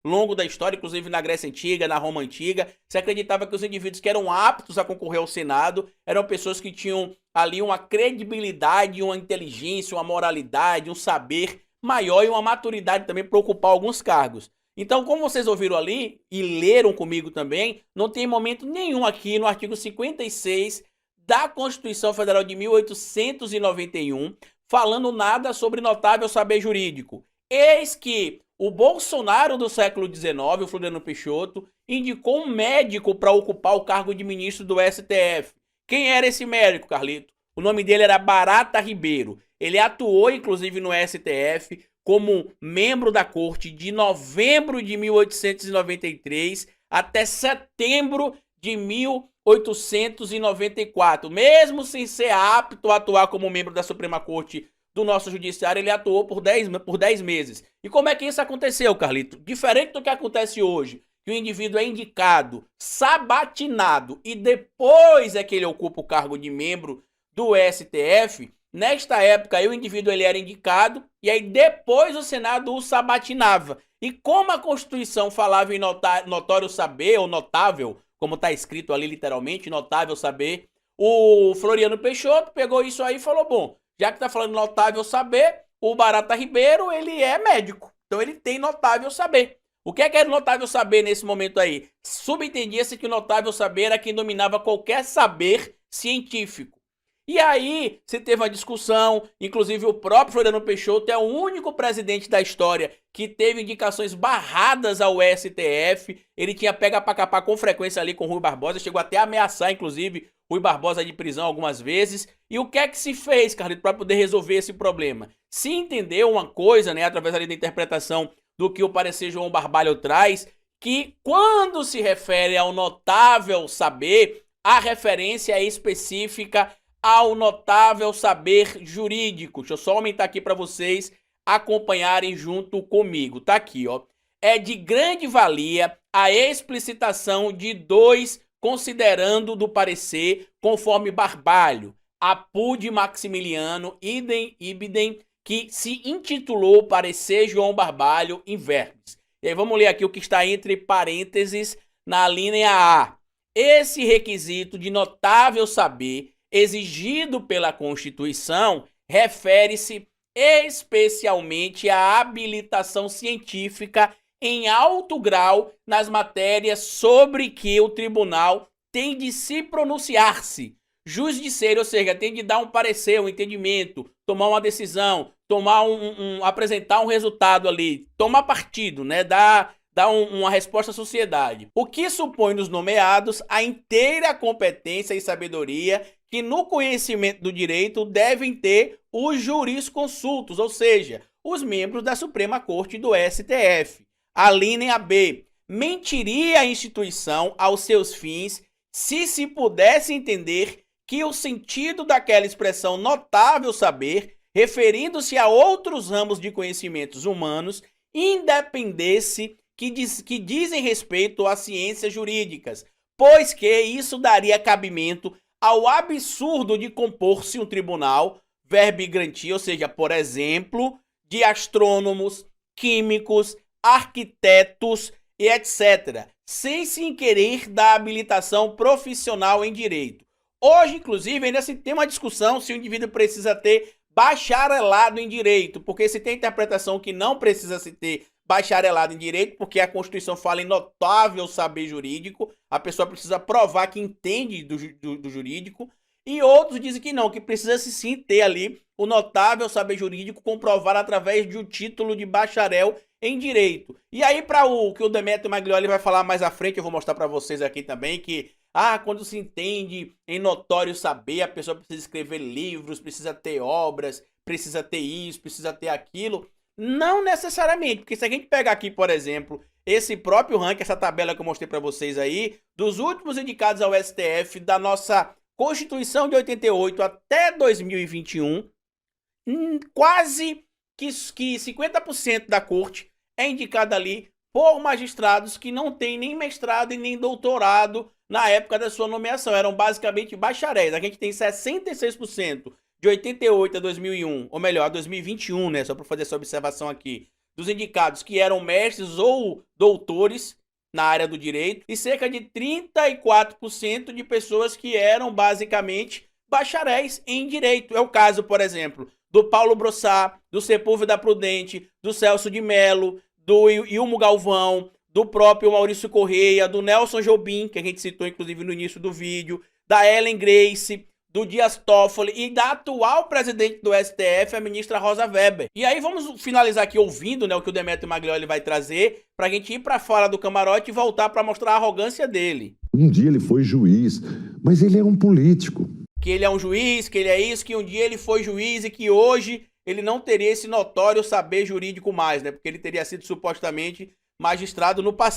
longo da história, inclusive na Grécia Antiga, na Roma Antiga. Se acreditava que os indivíduos que eram aptos a concorrer ao Senado eram pessoas que tinham ali uma credibilidade, uma inteligência, uma moralidade, um saber maior e uma maturidade também para ocupar alguns cargos. Então, como vocês ouviram ali e leram comigo também, não tem momento nenhum aqui no artigo 56 da Constituição Federal de 1891 falando nada sobre notável saber jurídico. Eis que o Bolsonaro do século XIX, o Floriano Peixoto, indicou um médico para ocupar o cargo de ministro do STF. Quem era esse médico, Carlito? O nome dele era Barata Ribeiro. Ele atuou, inclusive, no STF como membro da corte de novembro de 1893 até setembro de 1894. Mesmo sem ser apto a atuar como membro da Suprema Corte do nosso judiciário, ele atuou por 10 meses. E como é que isso aconteceu, Carlito? Diferente do que acontece hoje, que o indivíduo é indicado, sabatinado e depois é que ele ocupa o cargo de membro do STF. Nesta época, o indivíduo ele era indicado e aí depois o Senado o sabatinava. E como a Constituição falava em notório saber, ou notável, como está escrito ali literalmente, notável saber, o Floriano Peixoto pegou isso aí e falou, bom, já que está falando notável saber, o Barata Ribeiro, ele é médico, então ele tem notável saber. O que era notável saber nesse momento aí? Subentendia-se que o notável saber era quem dominava qualquer saber científico. E aí, se teve uma discussão, inclusive o próprio Floriano Peixoto é o único presidente da história que teve indicações barradas ao STF. Ele tinha pega pra capar com frequência ali com o Rui Barbosa, chegou até a ameaçar, inclusive, Rui Barbosa de prisão algumas vezes. E o que é que se fez, Carlito, para poder resolver esse problema? Se entendeu uma coisa, né, através ali da interpretação do que o parecer João Barbalho traz, que quando se refere ao notável saber, a referência é específica ao notável saber jurídico. Deixa eu só aumentar aqui para vocês acompanharem junto comigo. Tá aqui, ó. É de grande valia a explicitação de dois considerando do parecer conforme Barbalho, apud Maximiliano, idem ibidem, que se intitulou parecer João Barbalho in verbis. E aí vamos ler aqui o que está entre parênteses na linha A. Esse requisito de notável saber exigido pela Constituição refere-se especialmente à habilitação científica em alto grau nas matérias sobre que o tribunal tem de se pronunciar-se. Jus de ser, ou seja, tem de dar um parecer, um entendimento, tomar uma decisão, apresentar um resultado ali, tomar partido, né? Dar uma resposta à sociedade. O que supõe nos nomeados a inteira competência e sabedoria que no conhecimento do direito devem ter os jurisconsultos, ou seja, os membros da Suprema Corte do STF. A linha B. Mentiria a instituição aos seus fins se pudesse entender que o sentido daquela expressão notável saber, referindo-se a outros ramos de conhecimentos humanos, independesse que dizem respeito às ciências jurídicas, pois que isso daria cabimento ao absurdo de compor-se um tribunal verbi granti, ou seja, por exemplo, de astrônomos, químicos, arquitetos e etc., sem se inquirir da habilitação profissional em direito. Hoje, inclusive, ainda se tem uma discussão se o indivíduo precisa ter bacharelado em direito, porque se tem interpretação que não precisa se ter bacharelado em direito, porque a Constituição fala em notável saber jurídico, a pessoa precisa provar que entende do jurídico, e outros dizem que não, que precisa sim ter ali o notável saber jurídico comprovado através de um título de bacharel em direito. E aí, para o que o Demetrio Maglioli vai falar mais à frente, eu vou mostrar para vocês aqui também que quando se entende em notório saber, a pessoa precisa escrever livros, precisa ter obras, precisa ter isso, precisa ter aquilo. Não necessariamente, porque se a gente pegar aqui, por exemplo, esse próprio ranking, essa tabela que eu mostrei para vocês aí, dos últimos indicados ao STF da nossa Constituição de 88 até 2021, quase que 50% da corte é indicada ali por magistrados que não têm nem mestrado e nem doutorado na época da sua nomeação. Eram basicamente bacharéis. A gente tem 66% de 88 a 2001, ou melhor, a 2021, né? Só para fazer essa observação aqui. dos indicados que eram mestres ou doutores na área do direito e cerca de 34% de pessoas que eram basicamente bacharéis em direito. É o caso, por exemplo, do Paulo Brossat, do Sepúlveda Prudente, do Celso de Mello, do Ilmo Galvão, do próprio Maurício Correia, do Nelson Jobim, que a gente citou inclusive no início do vídeo, da Ellen Grace, do Dias Toffoli e da atual presidente do STF, a ministra Rosa Weber. E aí vamos finalizar aqui ouvindo, né, o que o Demetrio Maglioli vai trazer, pra gente ir pra fora do camarote e voltar pra mostrar a arrogância dele. Um dia ele foi juiz, mas ele é um político. Que ele é um juiz, que ele é isso, que um dia ele foi juiz e que hoje ele não teria esse notório saber jurídico mais, né? Porque ele teria sido supostamente magistrado no passado.